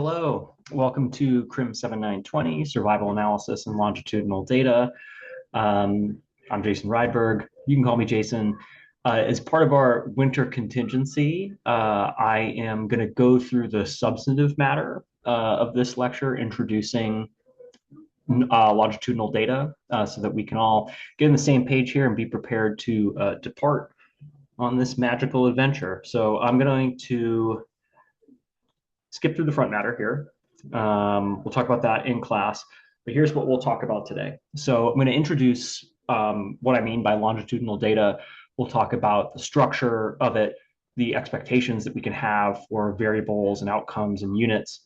Hello. Welcome to CRIM 7920, Survival Analysis and Longitudinal Data. I'm Jason Rydberg. You can call me Jason. As part of our winter contingency, I am going to go through the substantive matter of this lecture, introducing longitudinal data so that we can all get on the same page here and be prepared to depart on this magical adventure. So I'm going to skip through the front matter here. We'll talk about that in class, but here's what we'll talk about today. So I'm going to introduce what I mean by longitudinal data. We'll talk about the structure of it, the expectations that we can have for variables and outcomes and units,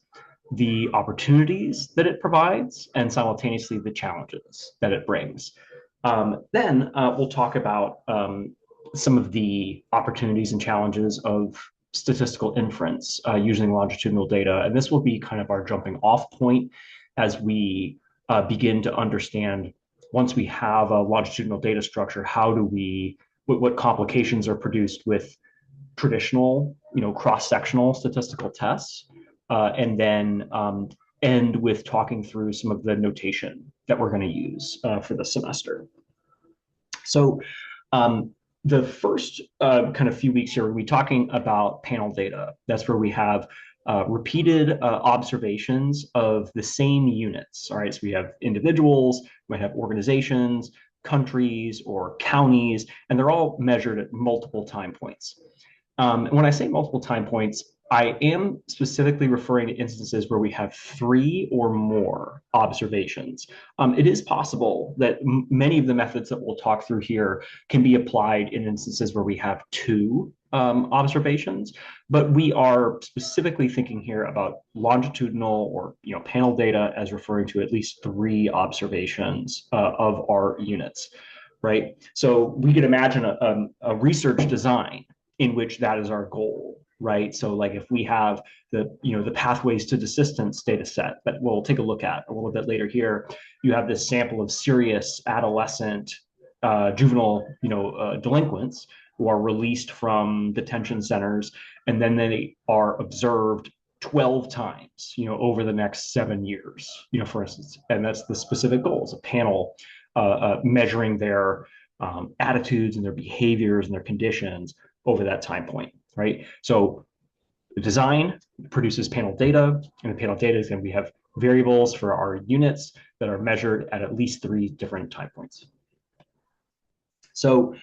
the opportunities that it provides, and simultaneously the challenges that it brings. Then we'll talk about some of the opportunities and challenges of statistical inference using longitudinal data. And this will be kind of our jumping off point as we begin to understand, once we have a longitudinal data structure, how do we, what complications are produced with traditional, cross-sectional statistical tests, and then end with talking through some of the notation that we're going to use for the semester. So the first kind of few weeks here, we'll be talking about panel data. That's where we have repeated observations of the same units. All right, so we have individuals, we might have organizations, countries, or counties, and they're all measured at multiple time points. And when I say multiple time points, I am specifically referring to instances where we have 3 or more observations. It is possible that many of the methods that we'll talk through here can be applied in instances where we have 2 observations, but we are specifically thinking here about longitudinal or panel data as referring to at least 3 observations of our units, right? So we could imagine a research design in which that is our goal. Right. So like if we have the pathways to desistance data set that we'll take a look at a little bit later here, you have this sample of serious adolescent juvenile delinquents who are released from detention centers, and then they are observed 12 times over the next 7 years, for instance. And that's the specific goals, a panel measuring their attitudes and their behaviors and their conditions over that time point. Right. So the design produces panel data, and the panel data is going to have variables for our units that are measured at least 3 different time points. So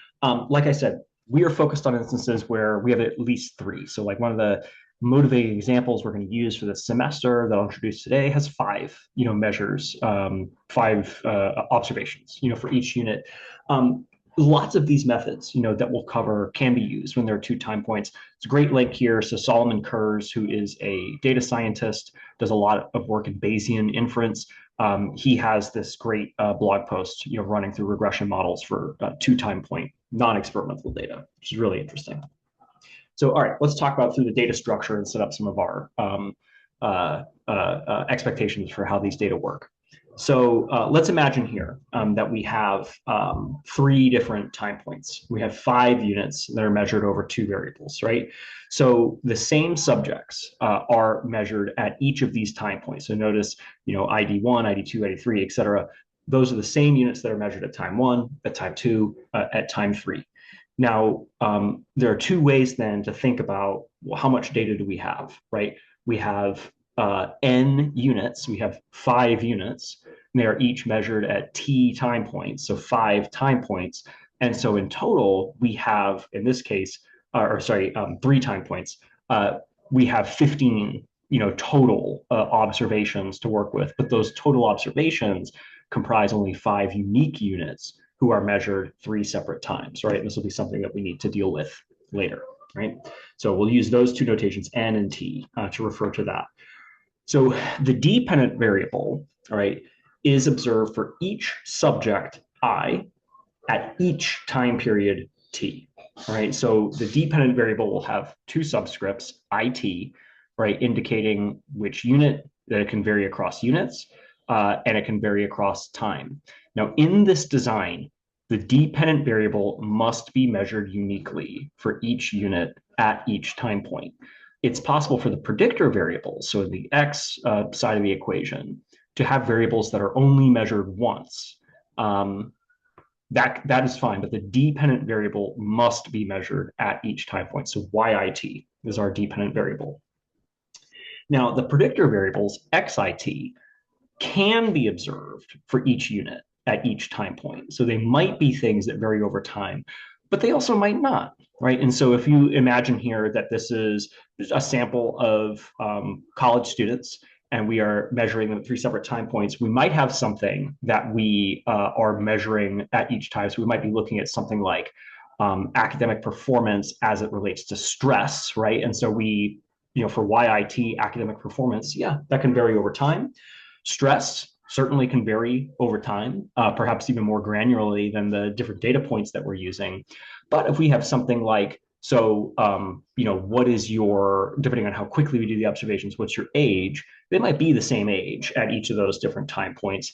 like I said, we are focused on instances where we have at least 3. So like one of the motivating examples we're going to use for this semester that I'll introduce today has 5 measures, 5 observations for each unit. Lots of these methods, that we'll cover can be used when there are 2 time points. It's a great link here. So Solomon Kurz, who is a data scientist, does a lot of work in Bayesian inference. He has this great blog post, running through regression models for 2 time point non-experimental data, which is really interesting. So, all right, let's talk about through the data structure and set up some of our expectations for how these data work. So let's imagine here that we have 3 different time points. We have 5 units that are measured over 2 variables, right? So the same subjects are measured at each of these time points. So notice, ID1, ID2, ID3, et cetera. Those are the same units that are measured at time 1, at time 2, at time 3. Now, there are 2 ways then to think about, well, how much data do we have, right? We have n units, we have 5 units, and they are each measured at t time points, so 5 time points. And so in total, we have, in this case, 3 time points, we have 15, total observations to work with. But those total observations comprise only 5 unique units who are measured 3 separate times, right? And this will be something that we need to deal with later, right? So we'll use those 2 notations, n and t, to refer to that. So the dependent variable, all right, is observed for each subject I at each time period t. All right, so the dependent variable will have 2 subscripts, it, right, indicating which unit, that it can vary across units, and it can vary across time. Now, in this design, the dependent variable must be measured uniquely for each unit at each time point. it's possible for the predictor variables, so the x side of the equation, to have variables that are only measured once. That is fine, but the dependent variable must be measured at each time point. So YIT is our dependent variable. Now, the predictor variables, XIT, can be observed for each unit at each time point. So they might be things that vary over time, but they also might not, right? And so if you imagine here that this is a sample of college students and we are measuring them at 3 separate time points, we might have something that we are measuring at each time. So we might be looking at something like academic performance as it relates to stress, right? And so we, for YIT, academic performance, yeah, that can vary over time. Stress certainly can vary over time, perhaps even more granularly than the different data points that we're using. But if we have something like, so, what is your, depending on how quickly we do the observations, what's your age? They might be the same age at each of those different time points.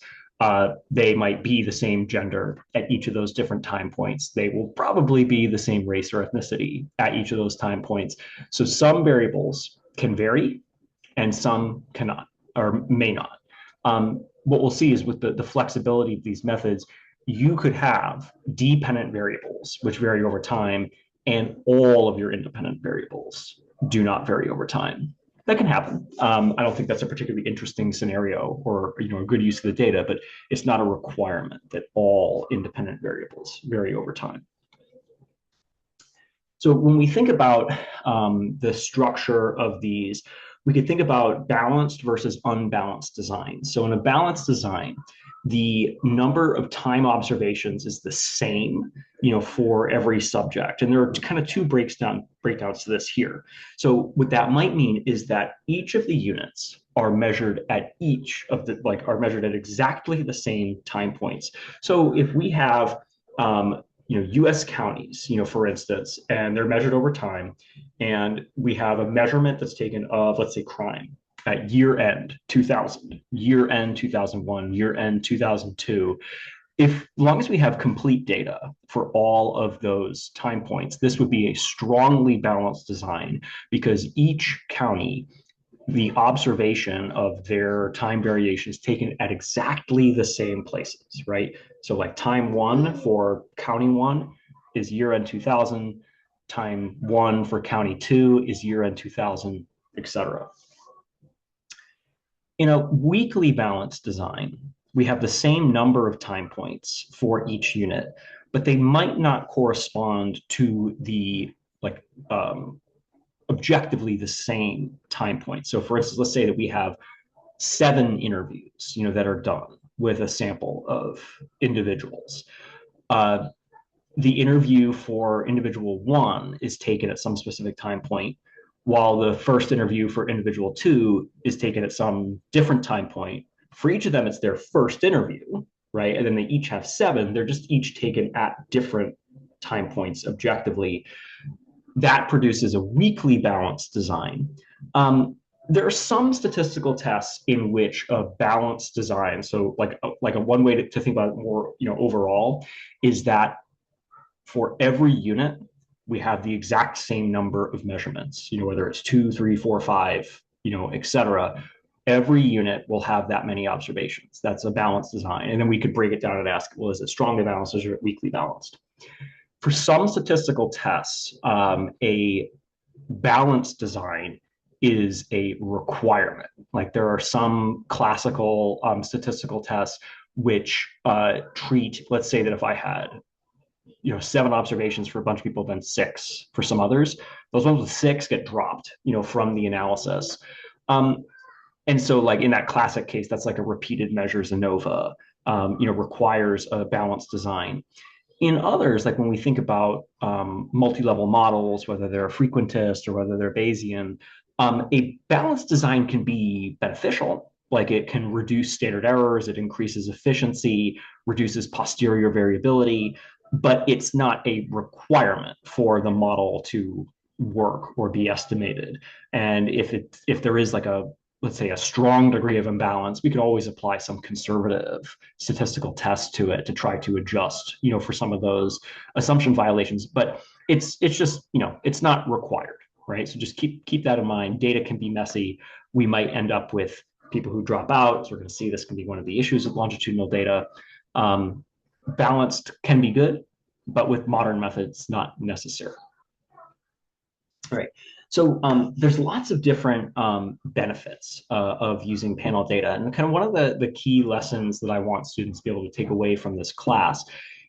They might be the same gender at each of those different time points. They will probably be the same race or ethnicity at each of those time points. So some variables can vary and some cannot or may not. What we'll see is with the flexibility of these methods, you could have dependent variables, which vary over time, and all of your independent variables do not vary over time. That can happen. I don't think that's a particularly interesting scenario or a good use of the data, but it's not a requirement that all independent variables vary over time. So when we think about the structure of these, we could think about balanced versus unbalanced design. So in a balanced design, the number of time observations is the same, for every subject. And there are kind of two breakdowns to this here. So what that might mean is that each of the units are measured at exactly the same time points. So if we have US counties, for instance, and they're measured over time, and we have a measurement that's taken of, let's say, crime at year end 2000, year end 2001, year end 2002. As long as we have complete data for all of those time points, this would be a strongly balanced design because each county, the observation of their time variation is taken at exactly the same places, right? So like time 1 for county 1 is year end 2000, time 1 for county 2 is year end 2000, etc. In a weakly balanced design, we have the same number of time points for each unit, but they might not correspond to the objectively the same time point. So for instance, let's say that we have 7 interviews, that are done with a sample of individuals. The interview for individual 1 is taken at some specific time point, while the first interview for individual 2 is taken at some different time point. For each of them, it's their first interview, right? And then they each have 7. They're just each taken at different time points objectively. That produces a weakly balanced design. There are some statistical tests in which a balanced design, so like a one way to think about it more, overall, is that for every unit, we have the exact same number of measurements, whether it's 2, 3, 4, 5, etc. Every unit will have that many observations. That's a balanced design. And then we could break it down and ask, well, is it strongly balanced or is it weakly balanced? For some statistical tests, a balanced design is a requirement. Like there are some classical statistical tests which treat, let's say that if I had 7 observations for a bunch of people, then 6 for some others, those ones with 6 get dropped, from the analysis. And so like in that classic case, that's like a repeated measures ANOVA, requires a balanced design. In others, like when we think about multi-level models, whether they're frequentist or whether they're Bayesian, a balanced design can be beneficial. Like it can reduce standard errors, it increases efficiency, reduces posterior variability, but it's not a requirement for the model to work or be estimated. And if there is like let's say a strong degree of imbalance, we can always apply some conservative statistical test to it to try to adjust, for some of those assumption violations. But it's just, it's not required. right? So just keep that in mind. Data can be messy. We might end up with people who drop out. So we're going to see this can be one of the issues with longitudinal data. Balanced can be good, but with modern methods, not necessary. All right. So there's lots of different benefits of using panel data. And kind of one of the key lessons that I want students to be able to take away from this class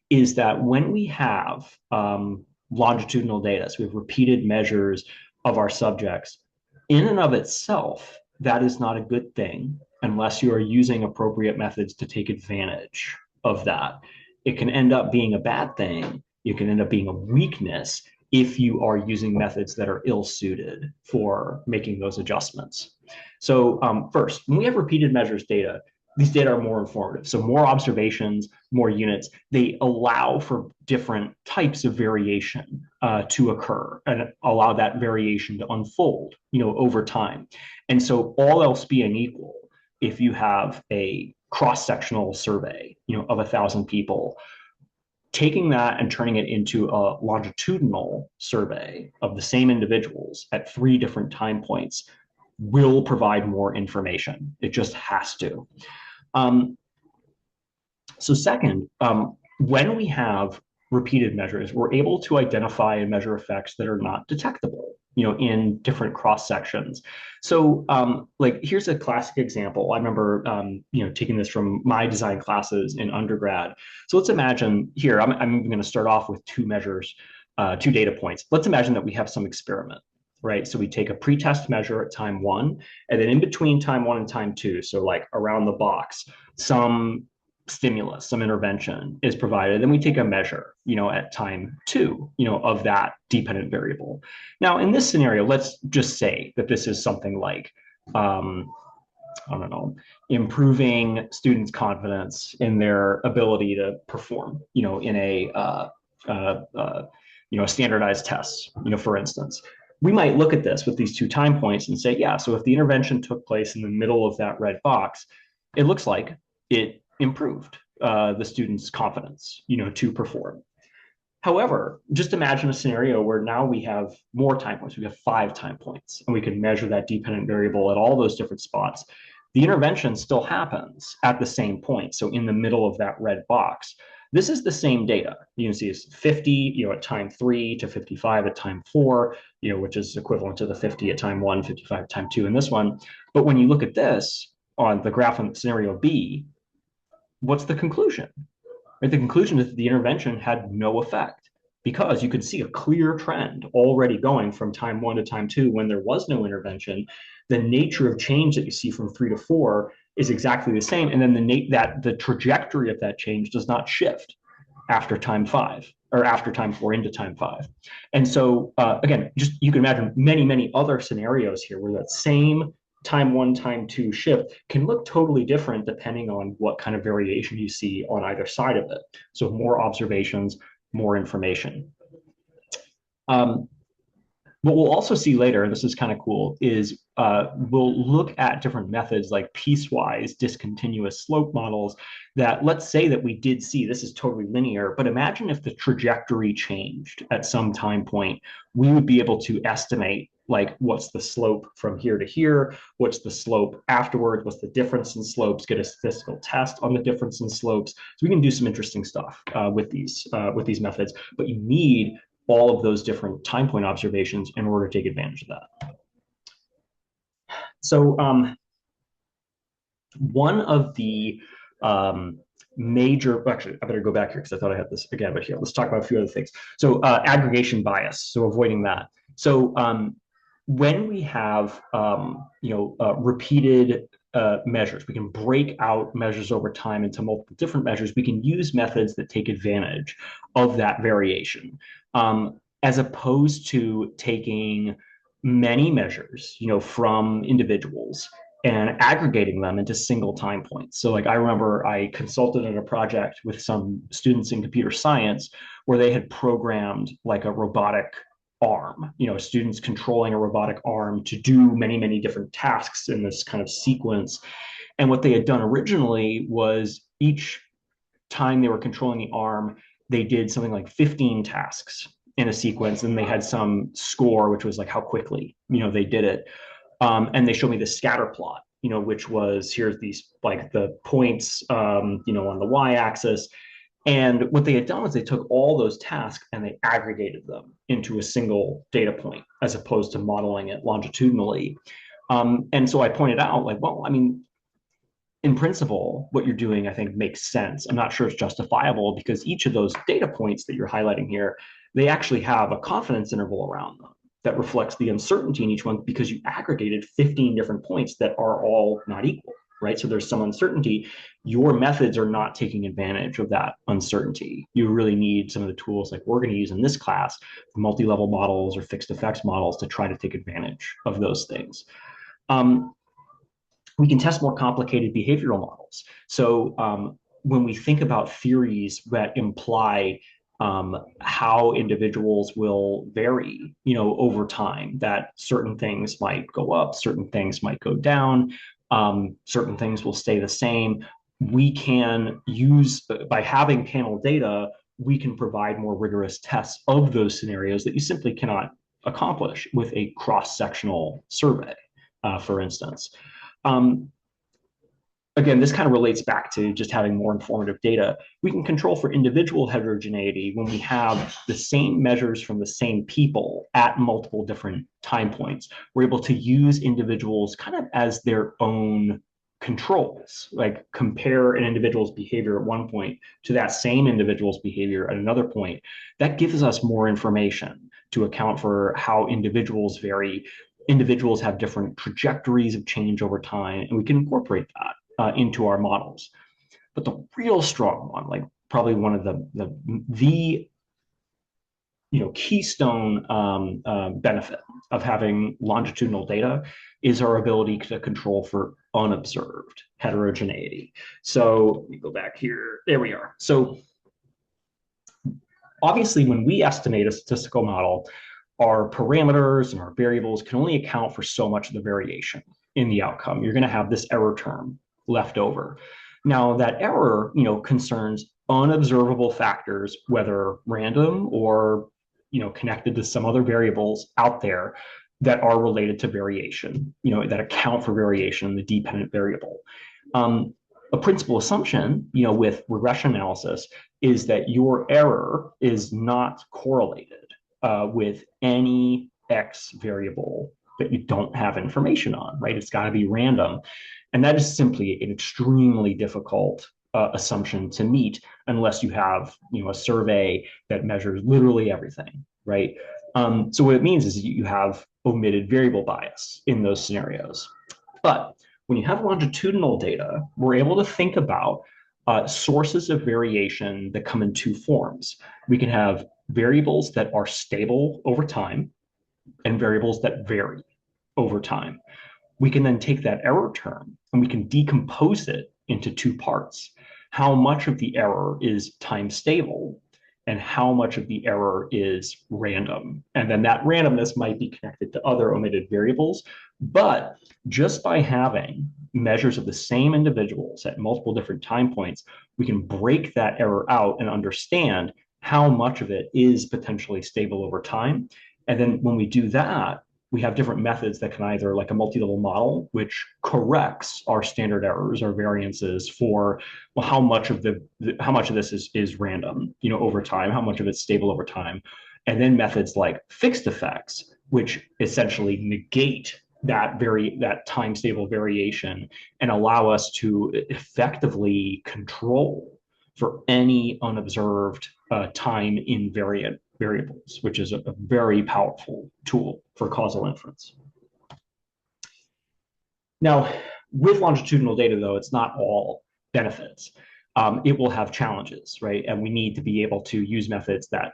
is that when we have longitudinal data, so we have repeated measures of our subjects, in and of itself, that is not a good thing unless you are using appropriate methods to take advantage of that. It can end up being a bad thing. It can end up being a weakness if you are using methods that are ill-suited for making those adjustments. So first, when we have repeated measures data, these data are more informative. So more observations, more units, they allow for different types of variation to occur and allow that variation to unfold, over time. And so all else being equal, if you have a cross-sectional survey, of 1,000 people, taking that and turning it into a longitudinal survey of the same individuals at 3 different time points will provide more information. It just has to. So second, when we have repeated measures, we're able to identify and measure effects that are not detectable, in different cross sections. So, like here's a classic example. I remember, taking this from my design classes in undergrad. So let's imagine here. I'm going to start off with 2 measures, 2 data points. Let's imagine that we have some experiment, right? So we take a pretest measure at time 1, and then in between time 1 and time 2, so like around the box, some stimulus, some intervention is provided. Then we take a measure, at time 2, of that dependent variable. Now, in this scenario, let's just say that this is something like, I don't know, improving students' confidence in their ability to perform, in a standardized test, for instance. We might look at this with these 2 time points and say, yeah, so if the intervention took place in the middle of that red box, it looks like it improved the student's confidence, to perform. However, just imagine a scenario where now we have more time points. We have 5 time points, and we can measure that dependent variable at all those different spots. The intervention still happens at the same point, so in the middle of that red box. This is the same data. You can see it's 50, at time 3 to 55 at time 4, which is equivalent to the 50 at time 1, 55 at time 2 in this one. But when you look at this on the graph on scenario B, what's the conclusion? Right? The conclusion is that the intervention had no effect because you could see a clear trend already going from time 1 to time 2 when there was no intervention. The nature of change that you see from 3 to 4 is exactly the same. And then the trajectory of that change does not shift after time 5 or after time 4 into time 5. And so, again, just you can imagine many, many other scenarios here where that same time 1, time 2 shift can look totally different depending on what kind of variation you see on either side of it. So more observations, more information. What we'll also see later, and this is kind of cool, is we'll look at different methods like piecewise discontinuous slope models that, let's say that we did see, this is totally linear, but imagine if the trajectory changed at some time point, we would be able to estimate like what's the slope from here to here, what's the slope afterwards, what's the difference in slopes, get a statistical test on the difference in slopes. So we can do some interesting stuff with these methods, but you need all of those different time point observations in order to take advantage of that. So one of the major, actually, I better go back here because I thought I had this again, but here, let's talk about a few other things. So aggregation bias, so avoiding that. So when we have, repeated measures, we can break out measures over time into multiple different measures. We can use methods that take advantage of that variation, as opposed to taking many measures, from individuals and aggregating them into single time points. So like I remember I consulted on a project with some students in computer science where they had programmed like a robotic arm, students controlling a robotic arm to do many, many different tasks in this kind of sequence. And what they had done originally was each time they were controlling the arm, they did something like 15 tasks. in a sequence, and they had some score, which was like how quickly, they did it. And they showed me the scatter plot, which was here's these like the points, on the y-axis. And what they had done was they took all those tasks and they aggregated them into a single data point as opposed to modeling it longitudinally. And so I pointed out, like, well, I mean, in principle, what you're doing, I think, makes sense. I'm not sure it's justifiable because each of those data points that you're highlighting here, they actually have a confidence interval around them that reflects the uncertainty in each one because you aggregated 15 different points that are all not equal, right? So there's some uncertainty. Your methods are not taking advantage of that uncertainty. You really need some of the tools like we're going to use in this class, multi-level models or fixed effects models to try to take advantage of those things. We can test more complicated behavioral models. So when we think about theories that imply how individuals will vary, over time, that certain things might go up, certain things might go down, certain things will stay the same. We can use, by having panel data, we can provide more rigorous tests of those scenarios that you simply cannot accomplish with a cross-sectional survey, for instance. Again, this kind of relates back to just having more informative data. We can control for individual heterogeneity when we have the same measures from the same people at multiple different time points. We're able to use individuals kind of as their own controls, like compare an individual's behavior at one point to that same individual's behavior at another point. That gives us more information to account for how individuals vary. Individuals have different trajectories of change over time, and we can incorporate that into our models. But the real strong one, like probably one of the keystone benefit of having longitudinal data is our ability to control for unobserved heterogeneity. So let me go back here. There we are. So obviously, when we estimate a statistical model, our parameters and our variables can only account for so much of the variation in the outcome. You're going to have this error term left over. Now, that error, concerns unobservable factors, whether random or, connected to some other variables out there that are related to variation, that account for variation in the dependent variable. A principal assumption, with regression analysis is that your error is not correlated with any X variable that you don't have information on, right? It's got to be random. And that is simply an extremely difficult assumption to meet unless you have, a survey that measures literally everything, right? So what it means is you have omitted variable bias in those scenarios. But when you have longitudinal data, we're able to think about sources of variation that come in two forms. We can have variables that are stable over time and variables that vary over time. We can then take that error term and we can decompose it into two parts. How much of the error is time stable and how much of the error is random. And then that randomness might be connected to other omitted variables. But just by having measures of the same individuals at multiple different time points, we can break that error out and understand how much of it is potentially stable over time. And then when we do that, we have different methods that can either, like a multi-level model, which corrects our standard errors or variances for, well, how much of this is random, over time, how much of it's stable over time, and then methods like fixed effects, which essentially negate that time stable variation and allow us to effectively control for any unobserved time invariant variables, which is a very powerful tool for causal inference. Now, with longitudinal data, though, it's not all benefits. It will have challenges, right? And we need to be able to use methods that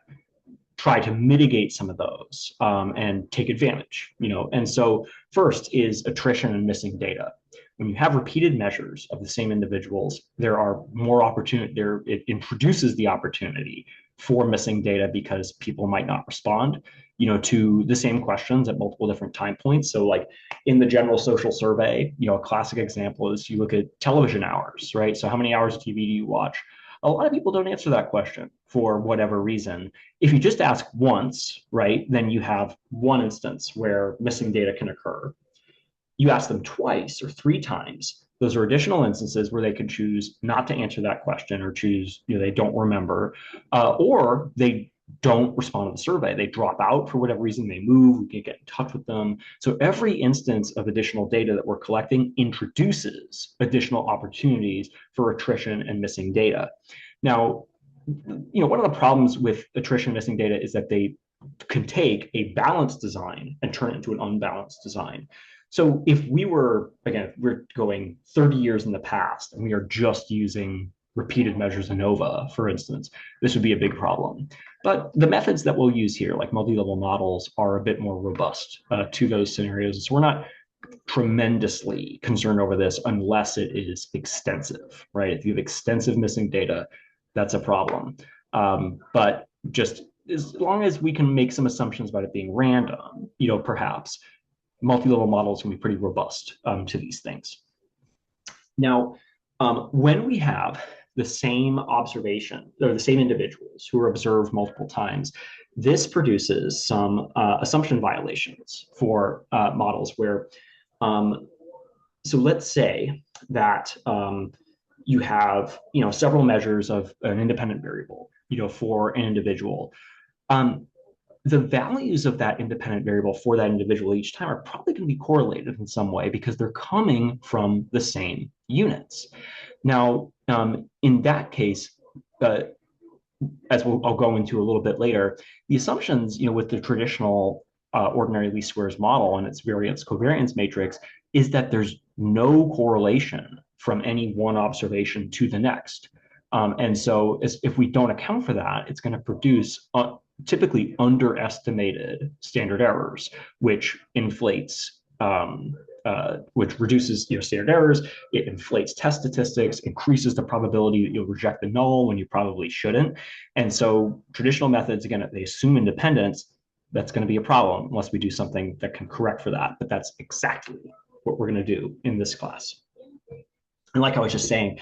try to mitigate some of those and take advantage, And so first is attrition and missing data. When you have repeated measures of the same individuals, there are more opportunity there. It introduces the opportunity for missing data because people might not respond, to the same questions at multiple different time points. So like in the general social survey, a classic example is you look at television hours, right? So how many hours of TV do you watch? A lot of people don't answer that question for whatever reason. If you just ask once, right, then you have one instance where missing data can occur. You ask them twice or three times, those are additional instances where they could choose not to answer that question or choose, they don't remember, or they don't respond to the survey. They drop out for whatever reason, they move, we can get in touch with them. So every instance of additional data that we're collecting introduces additional opportunities for attrition and missing data. Now, one of the problems with attrition and missing data is that they can take a balanced design and turn it into an unbalanced design. So if we're going 30 years in the past and we are just using repeated measures ANOVA, for instance, this would be a big problem. But the methods that we'll use here, like multi-level models, are a bit more robust to those scenarios. So we're not tremendously concerned over this unless it is extensive, right? If you have extensive missing data, that's a problem. But just as long as we can make some assumptions about it being random, perhaps multi-level models can be pretty robust to these things. Now, when we have the same observation or the same individuals who are observed multiple times, this produces some assumption violations for models where, so let's say that you have, several measures of an independent variable, for an individual. The values of that independent variable for that individual each time are probably going to be correlated in some way because they're coming from the same units. Now, in that case, as I'll go into a little bit later, the assumptions, with the traditional ordinary least squares model and its variance covariance matrix is that there's no correlation from any one observation to the next. And so if we don't account for that, it's going to produce typically underestimated standard errors, which inflates, which reduces standard errors. It inflates test statistics, increases the probability that you'll reject the null when you probably shouldn't. And so traditional methods, again, they assume independence. That's going to be a problem unless we do something that can correct for that. But that's exactly what we're going to do in this class. And like I was just saying,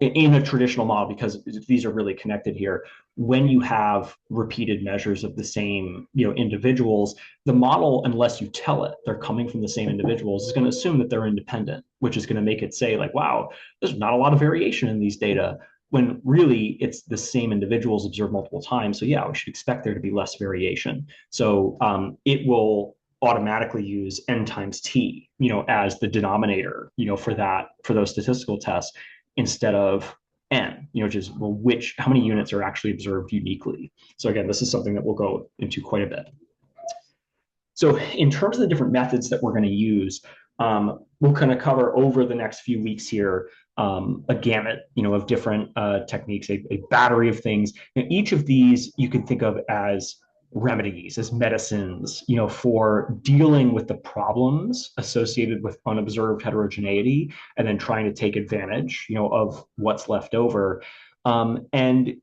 in a traditional model, because these are really connected here, when you have repeated measures of the same individuals, the model, unless you tell it they're coming from the same individuals, is going to assume that they're independent, which is going to make it say like, wow, there's not a lot of variation in these data, when really it's the same individuals observed multiple times. So yeah, we should expect there to be less variation. So it will automatically use n times t, as the denominator, for those statistical tests, instead of n, which is, well, how many units are actually observed uniquely. So again, this is something that we'll go into quite a bit. So in terms of the different methods that we're going to use, we'll kind of cover over the next few weeks here a gamut, of different techniques, a battery of things. And each of these you can think of as remedies, as medicines, for dealing with the problems associated with unobserved heterogeneity, and then trying to take advantage, of what's left over. And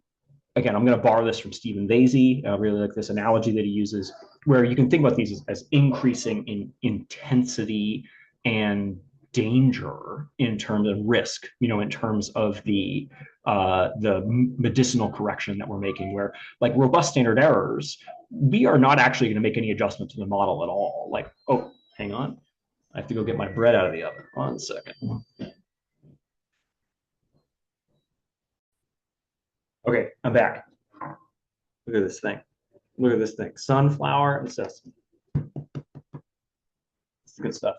again, I'm going to borrow this from Stephen Vasey. I really like this analogy that he uses, where you can think about these as increasing in intensity and danger in terms of risk, in terms of the medicinal correction that we're making, where like robust standard errors, we are not actually going to make any adjustment to the model at all. Like, oh, hang on, I have to go get my bread out of the oven. 1 second. Okay, I'm back. Look at this thing. Look at this thing. Sunflower and sesame. It's good stuff.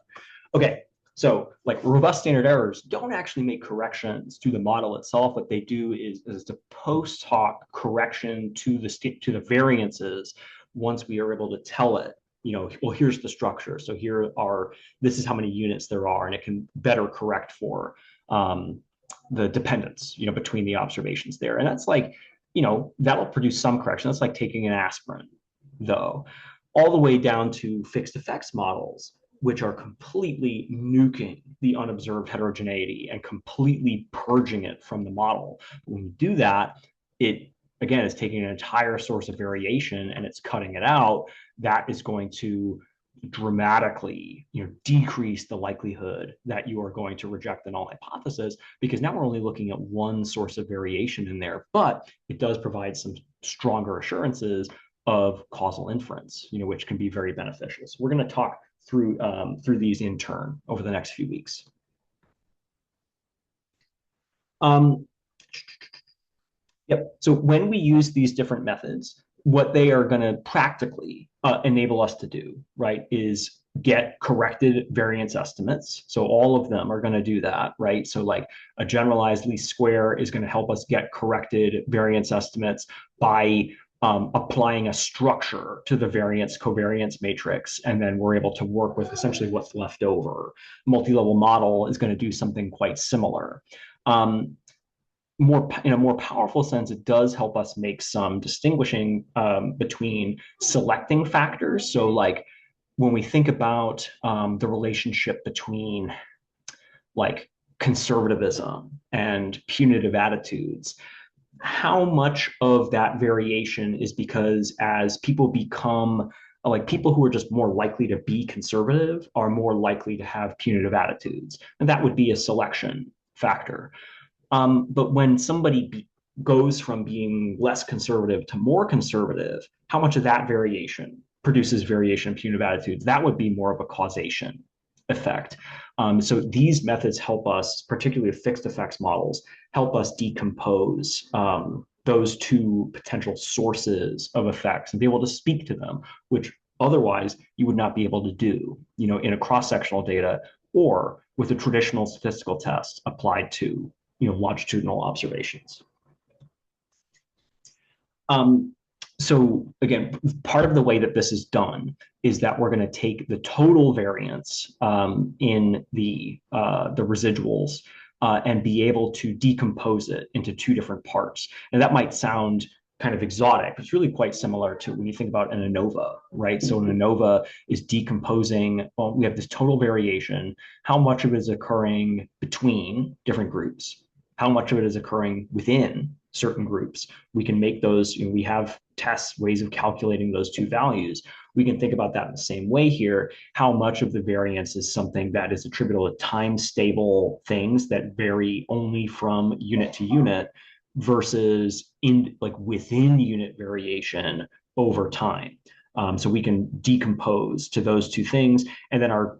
Okay, so like robust standard errors don't actually make corrections to the model itself. What they do is the post hoc correction to the variances once we are able to tell it, well, here's the structure. So this is how many units there are, and it can better correct for the dependence, between the observations there. And that's like, that'll produce some correction. That's like taking an aspirin, though, all the way down to fixed effects models, which are completely nuking the unobserved heterogeneity and completely purging it from the model. When you do that, it, again, is taking an entire source of variation and it's cutting it out. That is going to dramatically, decrease the likelihood that you are going to reject the null hypothesis, because now we're only looking at one source of variation in there, but it does provide some stronger assurances of causal inference, which can be very beneficial. So we're going to talk through these in turn over the next few weeks. Yep. So when we use these different methods, what they are going to practically enable us to do, right, is get corrected variance estimates. So all of them are going to do that, right? So like a generalized least square is going to help us get corrected variance estimates by applying a structure to the variance covariance matrix, and then we're able to work with essentially what's left over. Multi-level model is going to do something quite similar. In a more powerful sense, it does help us make some distinguishing between selecting factors. So like when we think about the relationship between like conservatism and punitive attitudes, how much of that variation is because as people become like people who are just more likely to be conservative are more likely to have punitive attitudes, and that would be a selection factor. But when somebody goes from being less conservative to more conservative, how much of that variation produces variation in punitive attitudes? That would be more of a causation effect. So these methods help us, particularly fixed effects models, help us decompose those two potential sources of effects and be able to speak to them, which otherwise you would not be able to do, in a cross-sectional data or with a traditional statistical test applied to longitudinal observations. So again, part of the way that this is done is that we're going to take the total variance in the residuals and be able to decompose it into two different parts. And that might sound kind of exotic, but it's really quite similar to when you think about an ANOVA, right? So an ANOVA is decomposing, well, we have this total variation. How much of it is occurring between different groups? How much of it is occurring within certain groups? We can make those, we have tests, ways of calculating those two values. We can think about that in the same way here. How much of the variance is something that is attributable to time-stable things that vary only from unit to unit versus within unit variation over time. So we can decompose to those two things. And then our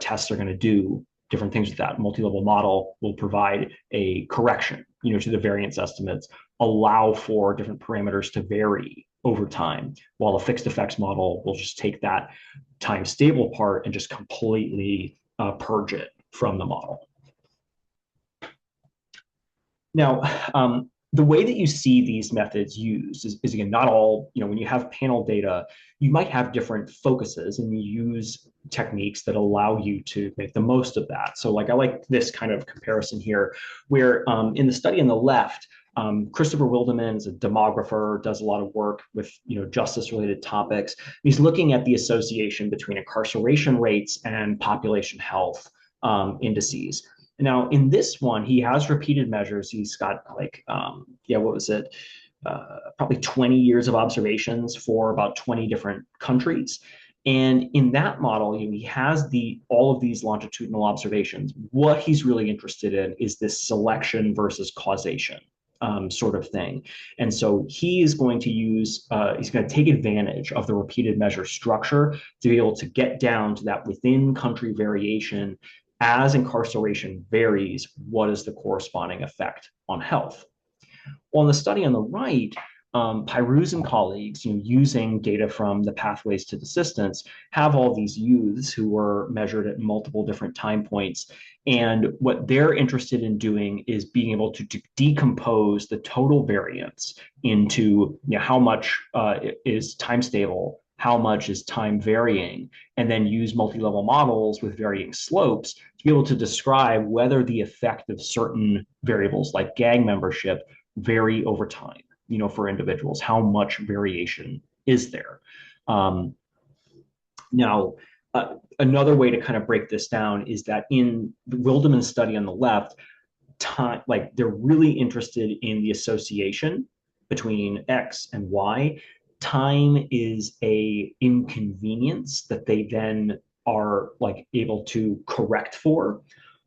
tests are going to do different things with that. Multi-level model will provide a correction, to the variance estimates, allow for different parameters to vary over time, while a fixed effects model will just take that time stable part and just completely purge it from the model. Now, the way that you see these methods used is again, not all, when you have panel data, you might have different focuses and you use techniques that allow you to make the most of that. So like, I like this kind of comparison here where in the study on the left, Christopher Wildeman is a demographer, does a lot of work with justice-related topics. He's looking at the association between incarceration rates and population health indices. Now, in this one, he has repeated measures. He's got probably 20 years of observations for about 20 different countries. And in that model, he has all of these longitudinal observations. What he's really interested in is this selection versus causation sort of thing. And so he is going to he's going to take advantage of the repeated measure structure to be able to get down to that within country variation. As incarceration varies, what is the corresponding effect on health? Well, in the study on the right, Pyruz and colleagues, using data from the Pathways to Desistance, have all these youths who were measured at multiple different time points. And what they're interested in doing is being able to decompose the total variance into how much is time stable, how much is time varying, and then use multi-level models with varying slopes to be able to describe whether the effect of certain variables like gang membership vary over time, for individuals. How much variation is there? Now, another way to kind of break this down is that in the Wildeman study on the left, they're really interested in the association between X and Y. time is a inconvenience that they then are like able to correct for.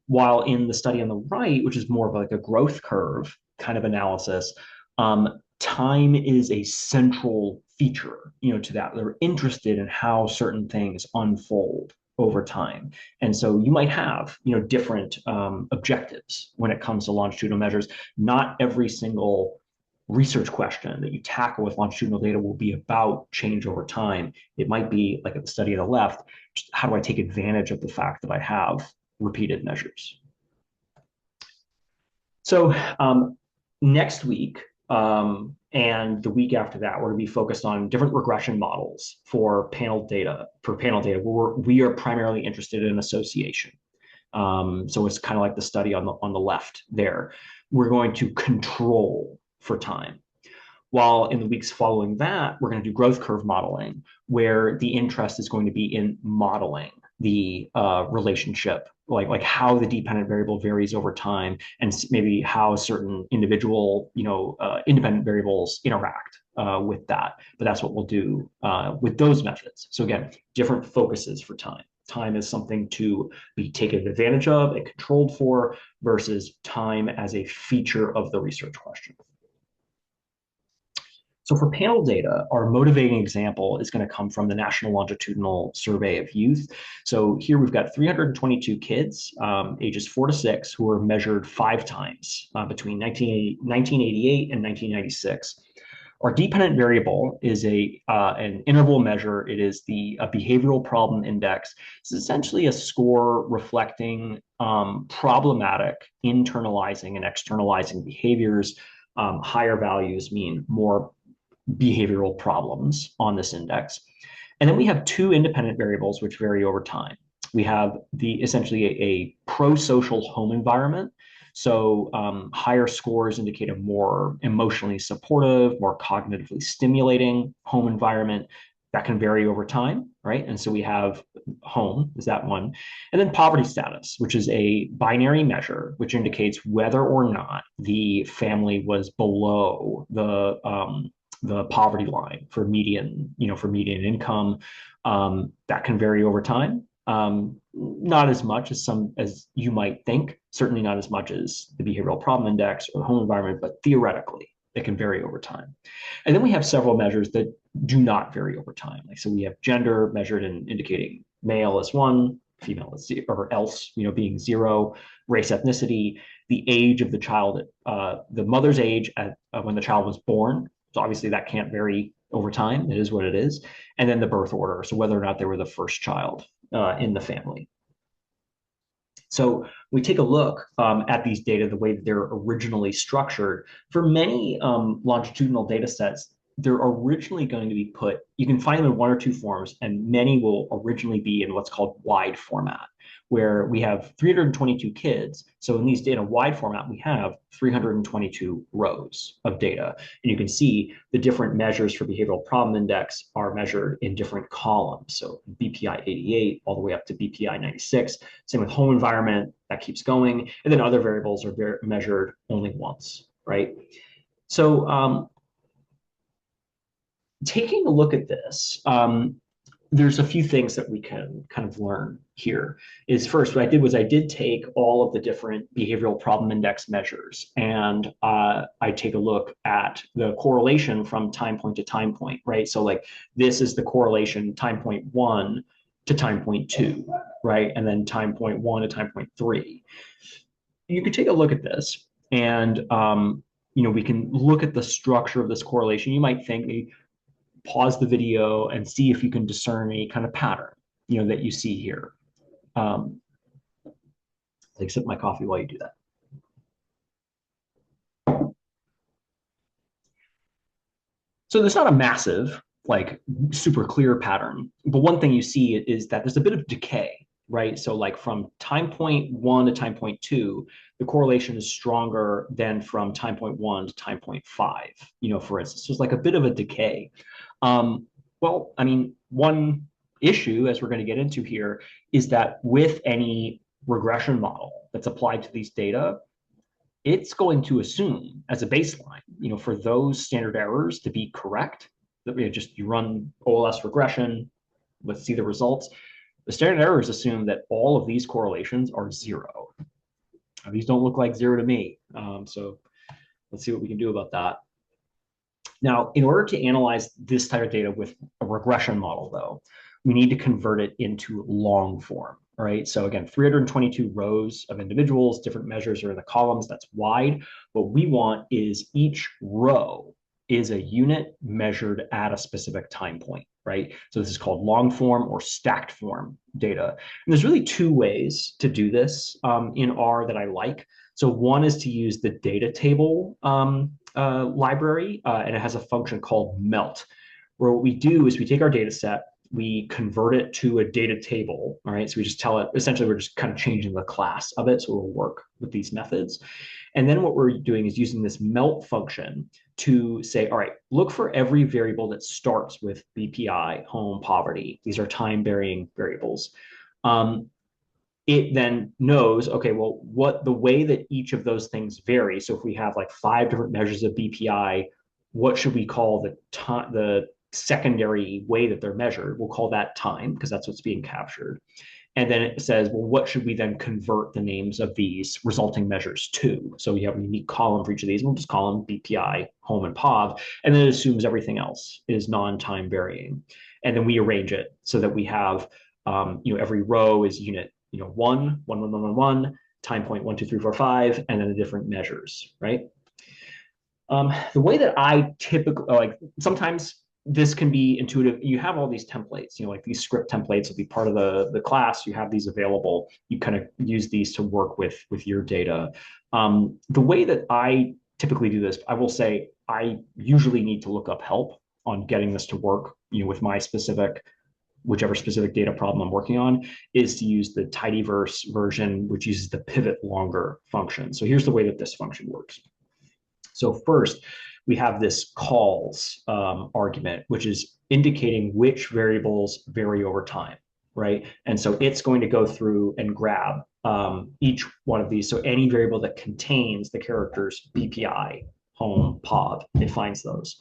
While in the study on the right, which is more of like a growth curve kind of analysis, time is a central feature, to that. They're interested in how certain things unfold over time. And so you might have, different objectives when it comes to longitudinal measures. Not every single research question that you tackle with longitudinal data will be about change over time. It might be like at the study on the left, how do I take advantage of the fact that I have repeated measures? So next week and the week after that, we're going to be focused on different regression models for panel data. Where we are primarily interested in association. So it's kind of like the study on the left there. We're going to control for time. While in the weeks following that, we're going to do growth curve modeling, where the interest is going to be in modeling the relationship, like how the dependent variable varies over time, and maybe how certain individual, independent variables interact with that. But that's what we'll do with those methods. So again, different focuses for time. Time is something to be taken advantage of and controlled for versus time as a feature of the research question. So for panel data, our motivating example is going to come from the National Longitudinal Survey of Youth. So here we've got 322 kids, ages 4 to 6, who were measured 5 times between 1988 and 1996. Our dependent variable is an interval measure. It is the behavioral problem index. It's essentially a score reflecting problematic internalizing and externalizing behaviors. Higher values mean more behavioral problems on this index. And then we have 2 independent variables which vary over time. We have essentially a pro-social home environment. So higher scores indicate a more emotionally supportive, more cognitively stimulating home environment. That can vary over time, right? And so we have home is that one. And then poverty status, which is a binary measure, which indicates whether or not the family was below the poverty line for median income. That can vary over time. Not as much as you might think, certainly not as much as the behavioral problem index or the home environment, but theoretically, it can vary over time. And then we have several measures that do not vary over time. Like, so we have gender measured and indicating male as 1, female as 0, or else, being 0, race, ethnicity, the age of the child, the mother's age when the child was born. So obviously that can't vary over time. It is what it is. And then the birth order. So whether or not they were the first child in the family. So we take a look at these data, the way that they're originally structured. For many longitudinal data sets, they're originally going to be put, you can find them in 1 or 2 forms, and many will originally be in what's called wide format, where we have 322 kids. So in a wide format, we have 322 rows of data. And you can see the different measures for behavioral problem index are measured in different columns. So BPI 88 all the way up to BPI 96. Same with home environment, that keeps going. And then other variables are measured only once, right? So taking a look at this, there's a few things that we can kind of learn here. Is first, what I did was I did take all of the different behavioral problem index measures, and I take a look at the correlation from time point to time point, right? So like this is the correlation time point 1 to time point 2, right? And then time point 1 to time point 3. You could take a look at this, and we can look at the structure of this correlation. You might think, pause the video and see if you can discern any kind of pattern, that you see here. Take a sip of my coffee while you do that. So there's not a massive, like super clear pattern, but one thing you see is that there's a bit of decay, right? So like from time point 1 to time point 2, the correlation is stronger than from time point 1 to time point 5, for instance. So it's like a bit of a decay. Well, I mean, one issue, as we're going to get into here, is that with any regression model that's applied to these data, it's going to assume as a baseline, for those standard errors to be correct, that you run OLS regression, let's see the results. The standard errors assume that all of these correlations are zero. These don't look like zero to me. So let's see what we can do about that. Now, in order to analyze this type of data with a regression model, though, we need to convert it into long form, right? So again, 322 rows of individuals, different measures are in the columns, that's wide. What we want is each row is a unit measured at a specific time point, right? So this is called long form or stacked form data. And there's really two ways to do this in R that I like. So one is to use the data table library, and it has a function called melt, where what we do is we take our data set, we convert it to a data table. All right. So we just tell it, essentially, we're just kind of changing the class of it. So it'll work with these methods. And then what we're doing is using this melt function to say, all right, look for every variable that starts with BPI, home, poverty. These are time varying variables. It then knows, okay, well, what the way that each of those things vary. So if we have like 5 different measures of BPI, what should we call the secondary way that they're measured? We'll call that time because that's what's being captured. And then it says, well, what should we then convert the names of these resulting measures to? So we have a unique column for each of these. We'll just call them BPI, home, and POV. And then it assumes everything else is non-time varying. And then we arrange it so that we have, every row is unit, 1, 1, 1, 1, 1, 1, time point 1, 2, 3, 4, 5, and then the different measures, right? The way that I typically like, sometimes this can be intuitive. You have all these templates, like these script templates will be part of the class. You have these available. You kind of use these to work with your data. The way that I typically do this, I will say I usually need to look up help on getting this to work, with my whichever specific data problem I'm working on, is to use the tidyverse version, which uses the pivot longer function. So here's the way that this function works. So first, we have this calls argument, which is indicating which variables vary over time, right? And so it's going to go through and grab each one of these. So any variable that contains the characters BPI, home, POV, it finds those.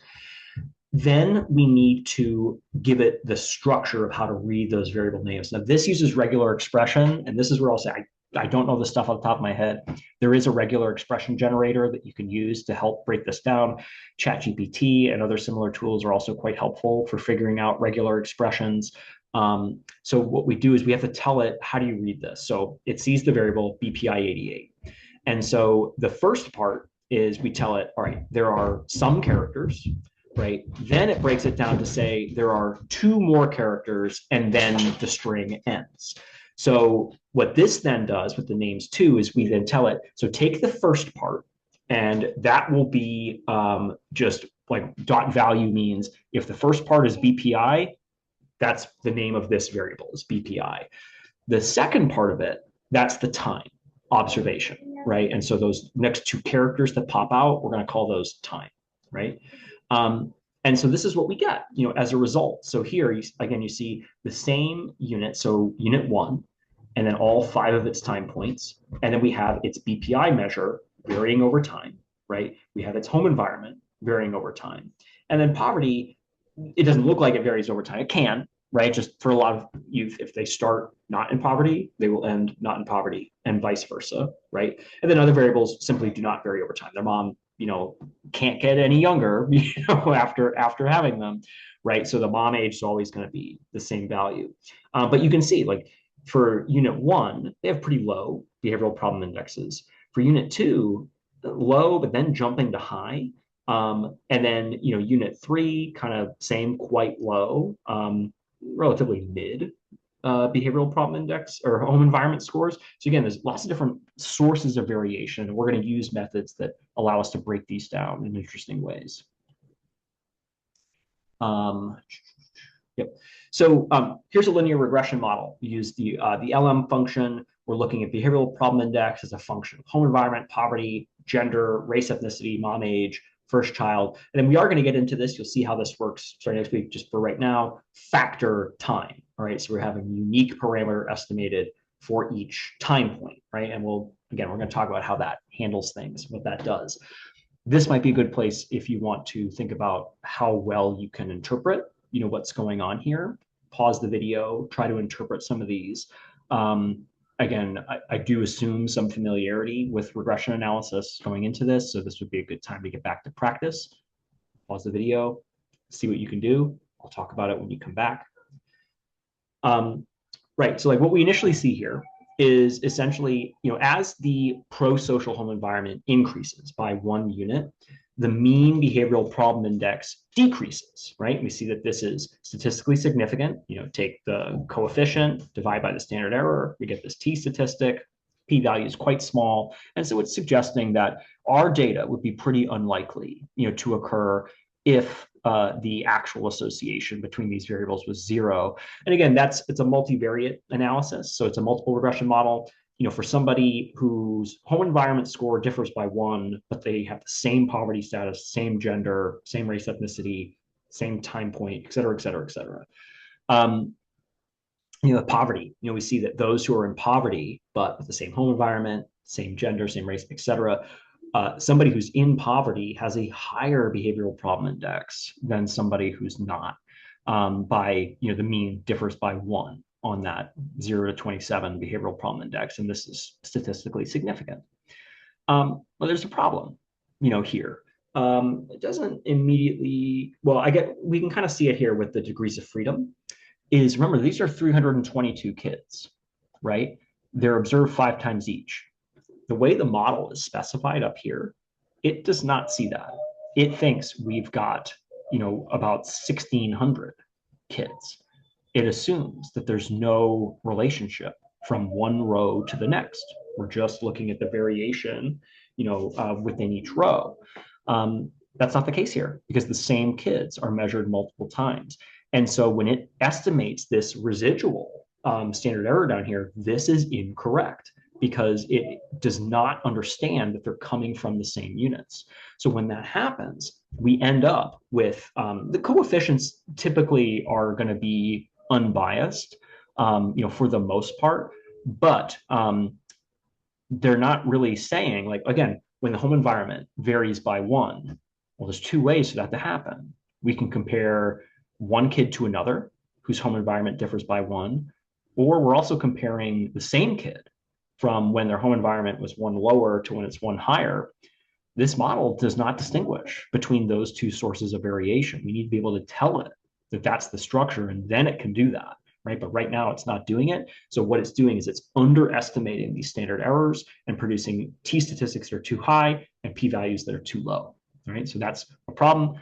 Then we need to give it the structure of how to read those variable names. Now, this uses regular expression, and this is where I'll say I don't know the stuff off the top of my head. There is a regular expression generator that you can use to help break this down. ChatGPT and other similar tools are also quite helpful for figuring out regular expressions. So what we do is we have to tell it, how do you read this? So it sees the variable BPI88. And so the first part is we tell it, all right, there are some characters, right? Then it breaks it down to say there are 2 more characters and then the string ends. So what this then does with the names 2 is we then tell it, so take the first part, and that will be just like dot value means if the first part is BPI, that's the name of this variable is BPI. The second part of it, that's the time observation, right? And so those next 2 characters that pop out, we're going to call those time, right? And so this is what we get, as a result. So here, again, you see the same unit. So unit 1, and then all 5 of its time points. And then we have its BPI measure varying over time, right? We have its home environment varying over time. And then poverty, it doesn't look like it varies over time. It can, right? Just for a lot of youth, if they start not in poverty, they will end not in poverty, and vice versa, right? And then other variables simply do not vary over time. Their mom, can't get any younger, after having them, right? So the mom age is always going to be the same value. But you can see, like, for unit 1, they have pretty low behavioral problem indexes. For unit 2, low, but then jumping to high. And then, unit 3, kind of same, quite low, relatively mid behavioral problem index or home environment scores. So again, there's lots of different sources of variation, and we're going to use methods that allow us to break these down in interesting ways. Yep. So here's a linear regression model. We use the LM function. We're looking at behavioral problem index as a function of home environment, poverty, gender, race, ethnicity, mom age, first child. And then we are going to get into this. You'll see how this works starting next week. Just for right now, factor time. All right. So we're having a unique parameter estimated for each time point, right? And we're going to talk about how that handles things, what that does. this might be a good place if you want to think about how well you can interpret, what's going on here. Pause the video, try to interpret some of these. Again, I do assume some familiarity with regression analysis going into this, so this would be a good time to get back to practice. Pause the video, see what you can do. I'll talk about it when you come back. Right, so like what we initially see here is essentially, as the pro-social home environment increases by 1 unit, the mean behavioral problem index decreases, right? We see that this is statistically significant. Take the coefficient, divide by the standard error, we get this t statistic. P-value is quite small, and so it's suggesting that our data would be pretty unlikely, to occur if the actual association between these variables was 0. And again, it's a multivariate analysis, so it's a multiple regression model. For somebody whose home environment score differs by 1, but they have the same poverty status, same gender, same race, ethnicity, same time point, et cetera, et cetera, et cetera. Poverty, we see that those who are in poverty, but with the same home environment, same gender, same race, et cetera, somebody who's in poverty has a higher behavioral problem index than somebody who's not. By, the mean differs by 1 on that 0 to 27 behavioral problem index, and this is statistically significant. Well, there's a problem, here. It doesn't immediately, well, we can kind of see it here with the degrees of freedom. Is remember, these are 322 kids, right? They're observed 5 times each. The way the model is specified up here, it does not see that. It thinks we've got, about 1,600 kids. It assumes that there's no relationship from one row to the next. We're just looking at the variation, within each row. That's not the case here because the same kids are measured multiple times. And so when it estimates this residual standard error down here, this is incorrect because it does not understand that they're coming from the same units. So when that happens, we end up with the coefficients typically are going to be unbiased, for the most part, but they're not really saying, like, again, when the home environment varies by 1, well, there's 2 ways for that to happen. We can compare one kid to another whose home environment differs by 1, or we're also comparing the same kid from when their home environment was 1 lower to when it's 1 higher. This model does not distinguish between those 2 sources of variation. We need to be able to tell it that that's the structure, and then it can do that, right? But right now it's not doing it. So what it's doing is it's underestimating these standard errors and producing t statistics that are too high and p-values that are too low, right? So that's a problem.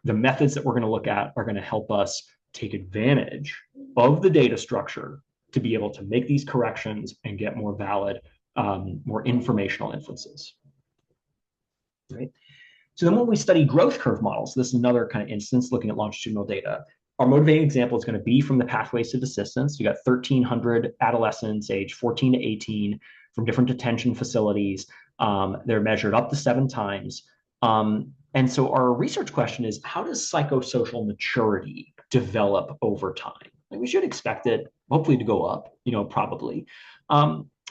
The methods that we're going to look at are going to help us take advantage of the data structure to be able to make these corrections and get more valid, more informational inferences. Right? So then when we study growth curve models, this is another kind of instance looking at longitudinal data. Our motivating example is going to be from the Pathways to Desistance. You got 1,300 adolescents age 14 to 18 from different detention facilities. They're measured up to 7 times. And so our research question is, how does psychosocial maturity develop over time? Like, we should expect it hopefully to go up, probably.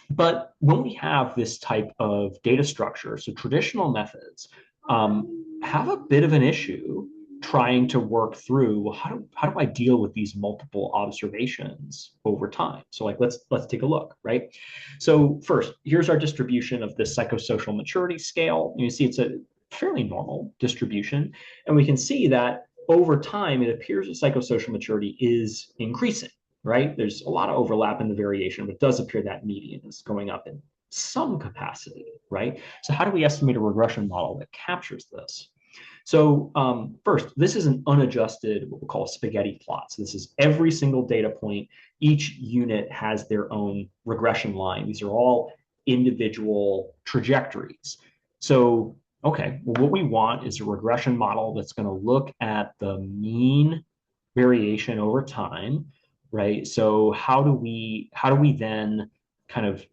But when we have this type of data structure, so traditional methods have a bit of an issue trying to work through, well, how do I deal with these multiple observations over time? So like, let's take a look, right? So first, here's our distribution of the psychosocial maturity scale. You see it's a fairly normal distribution. And we can see that over time, it appears that psychosocial maturity is increasing, right? There's a lot of overlap in the variation, but it does appear that median is going up in some capacity, right? So how do we estimate a regression model that captures this? So first, this is an unadjusted, what we'll call a spaghetti plot. So this is every single data point. Each unit has their own regression line. These are all individual trajectories. So, okay, well, what we want is a regression model that's going to look at the mean variation over time, right? So how do we then kind of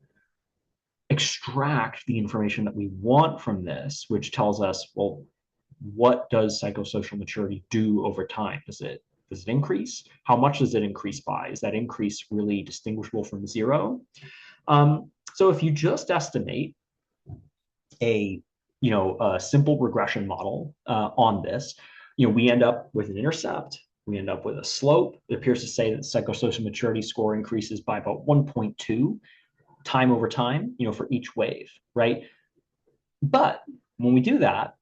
extract the information that we want from this, which tells us, well, what does psychosocial maturity do over time? Does it increase? How much does it increase by? Is that increase really distinguishable from 0? So if you just estimate a a simple regression model on this, we end up with an intercept. We end up with a slope. It appears to say that the psychosocial maturity score increases by about 1.2 time over time, for each wave, right? But when we do that,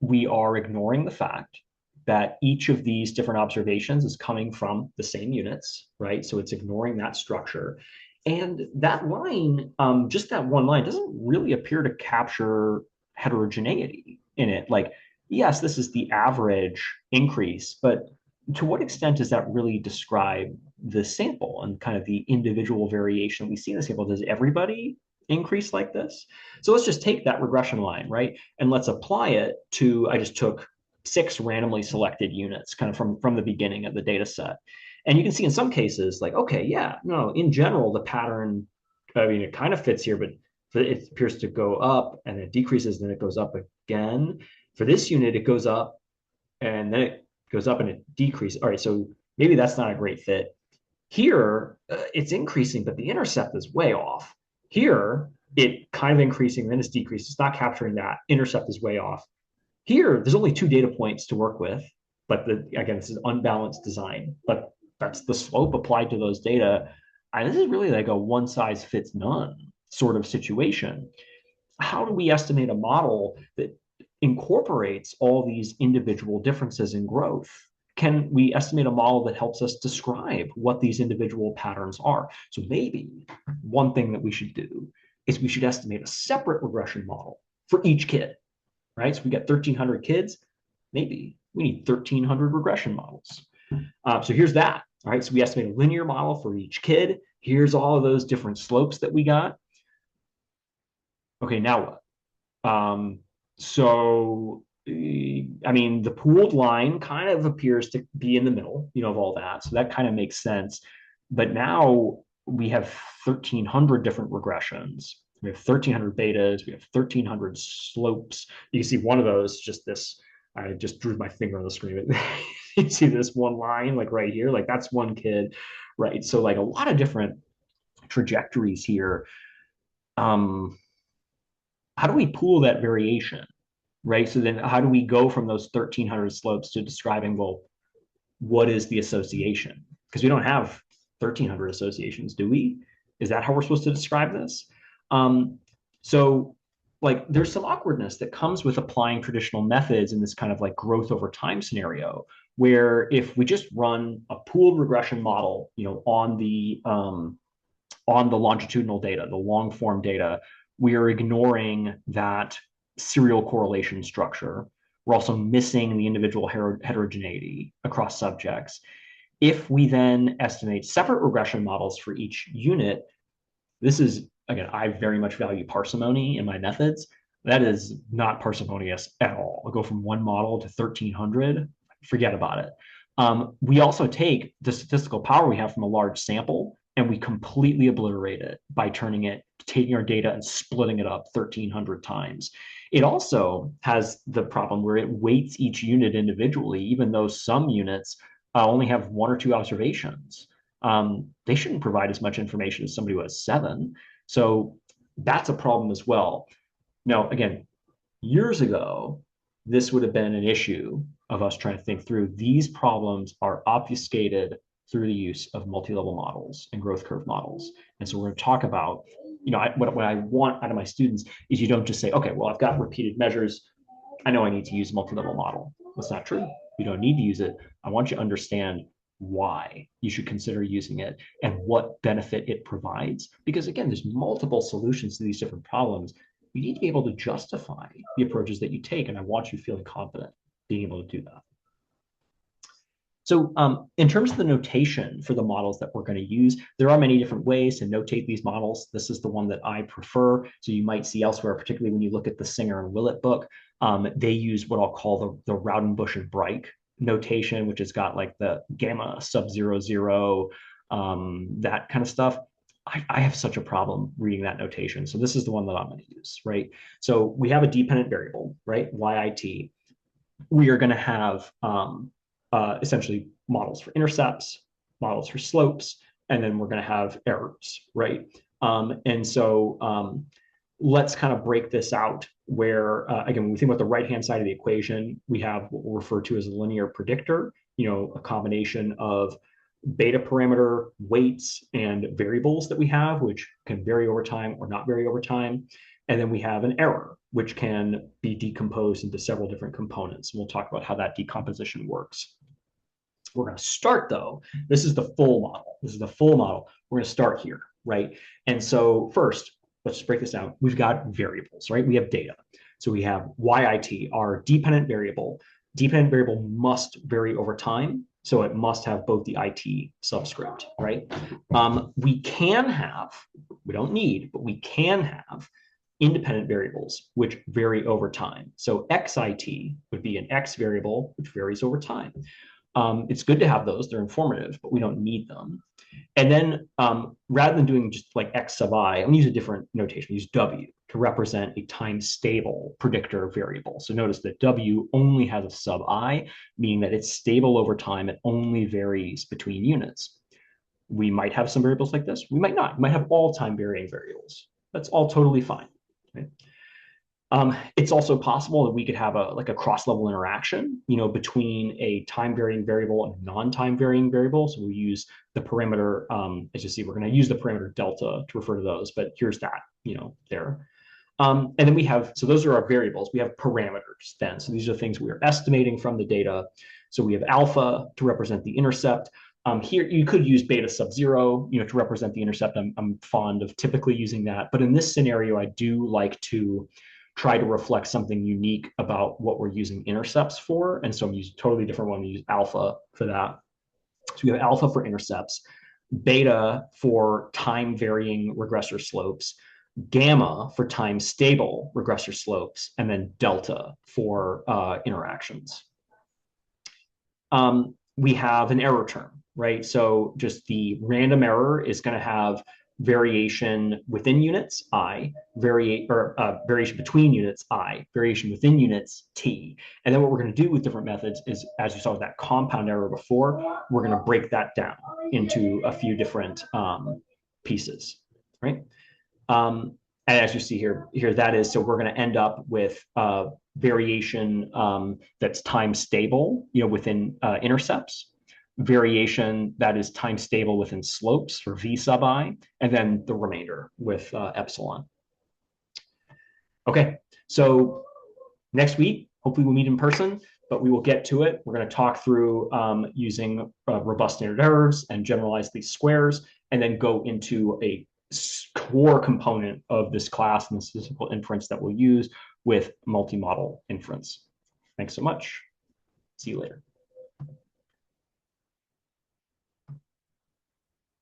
we are ignoring the fact that each of these different observations is coming from the same units, right? So it's ignoring that structure. And that line, just that one line, doesn't really appear to capture heterogeneity in it. Like, yes, this is the average increase, but to what extent does that really describe the sample and kind of the individual variation we see in the sample? Does everybody increase like this? So let's just take that regression line, right? And let's apply it to, I just took 6 randomly selected units kind of from the beginning of the data set. And you can see in some cases, like, okay, yeah, no, in general, the pattern, I mean, it kind of fits here, but it appears to go up and it decreases, then it goes up again. For this unit, it goes up and then it goes up and it decreases. All right, so maybe that's not a great fit. Here, it's increasing, but the intercept is way off. Here, it kind of increasing, then it's decreased. It's not capturing that. Intercept is way off. Here, there's only 2 data points to work with, but again, this is unbalanced design, but that's the slope applied to those data. And this is really like a one size fits none sort of situation. How do we estimate a model that incorporates all these individual differences in growth? Can we estimate a model that helps us describe what these individual patterns are? So maybe one thing that we should do is we should estimate a separate regression model for each kid, right? So we got 1,300 kids, maybe we need 1,300 regression models. So here's that, all right? So we estimate a linear model for each kid. Here's all of those different slopes that we got. Okay, now what? So, I mean, the pooled line kind of appears to be in the middle, of all that. So that kind of makes sense. But now we have 1,300 different regressions. We have 1,300 betas. We have 1,300 slopes. You can see one of those, just this, I just drew my finger on the screen. You see this one line, like right here, like that's one kid, right? So like a lot of different trajectories here. How do we pool that variation, right? So then how do we go from those 1,300 slopes to describing, well, what is the association? Because we don't have 1,300 associations, do we? Is that how we're supposed to describe this? So like there's some awkwardness that comes with applying traditional methods in this kind of like growth over time scenario, where if we just run a pooled regression model, on the longitudinal data, the long form data, we are ignoring that serial correlation structure. We're also missing the individual heterogeneity across subjects. If we then estimate separate regression models for each unit, this is, again, I very much value parsimony in my methods. That is not parsimonious at all. I'll go from one model to 1,300, forget about it. We also take the statistical power we have from a large sample and we completely obliterate it by taking our data and splitting it up 1,300 times. It also has the problem where it weights each unit individually, even though some units only have 1 or 2 observations. They shouldn't provide as much information as somebody who has 7. So that's a problem as well. Now, again, years ago, this would have been an issue of us trying to think through. These problems are obfuscated through the use of multi-level models and growth curve models. And so we're going to talk about, what I want out of my students is you don't just say, okay, well, I've got repeated measures. I know I need to use a multi-level model. That's not true. You don't need to use it. I want you to understand why you should consider using it and what benefit it provides. Because again, there's multiple solutions to these different problems. You need to be able to justify the approaches that you take. And I want you feeling confident being able to do that. So in terms of the notation for the models that we're going to use, there are many different ways to notate these models. This is the one that I prefer. So you might see elsewhere, particularly when you look at the Singer and Willett book, they use what I'll call the Raudenbusch and Breich notation, which has got like the gamma sub 00, that kind of stuff. I have such a problem reading that notation. So this is the one that I'm going to use, right? So we have a dependent variable, right? YIT. We are going to have essentially models for intercepts, models for slopes, and then we're going to have errors, right? And so let's kind of break this out where, again, when we think about the right-hand side of the equation, we have what we'll refer to as a linear predictor, a combination of beta parameter weights and variables that we have, which can vary over time or not vary over time. And then we have an error, which can be decomposed into several different components. And we'll talk about how that decomposition works. We're going to start, though. This is the full model. This is the full model. We're going to start here, right? And so first, let's break this down. We've got variables, right? We have data. So we have YIT, our dependent variable. Dependent variable must vary over time. So it must have both the IT subscript, right? We can have, we don't need, but we can have independent variables which vary over time. So XIT would be an X variable which varies over time. It's good to have those, they're informative, but we don't need them. And then rather than doing just like X sub I, I'm gonna use a different notation, use W to represent a time stable predictor variable. So notice that W only has a sub I, meaning that it's stable over time, it only varies between units. We might have some variables like this, we might not. We might have all time varying variables. That's all totally fine. Right? It's also possible that we could have a cross-level interaction, between a time-varying variable and a non-time varying variable. So we use the parameter, as you see, we're going to use the parameter delta to refer to those, but here's that, there. And then we have, so those are our variables. We have parameters then. So these are things we are estimating from the data. So we have alpha to represent the intercept. Here, you could use beta sub zero, to represent the intercept. I'm fond of typically using that. But in this scenario, I do like to try to reflect something unique about what we're using intercepts for. And so I'm using a totally different one. We use alpha for that. So we have alpha for intercepts, beta for time varying regressor slopes, gamma for time stable regressor slopes, and then delta for interactions. We have an error term, right? So just the random error is going to have variation within units, I, variation between units, I, variation within units, T. And then what we're going to do with different methods is, as you saw with that compound error before, we're going to break that down into a few different pieces, right? And as you see here that is, so we're going to end up with variation that's time stable, within intercepts, variation that is time stable within slopes for V sub I, and then the remainder with epsilon. Okay, so next week, hopefully we'll meet in person, but we will get to it. We're going to talk through using robust standard errors and generalize these squares, and then go into a core component of this class and the statistical inference that we'll use with multi-model inference. Thanks so much. See you later.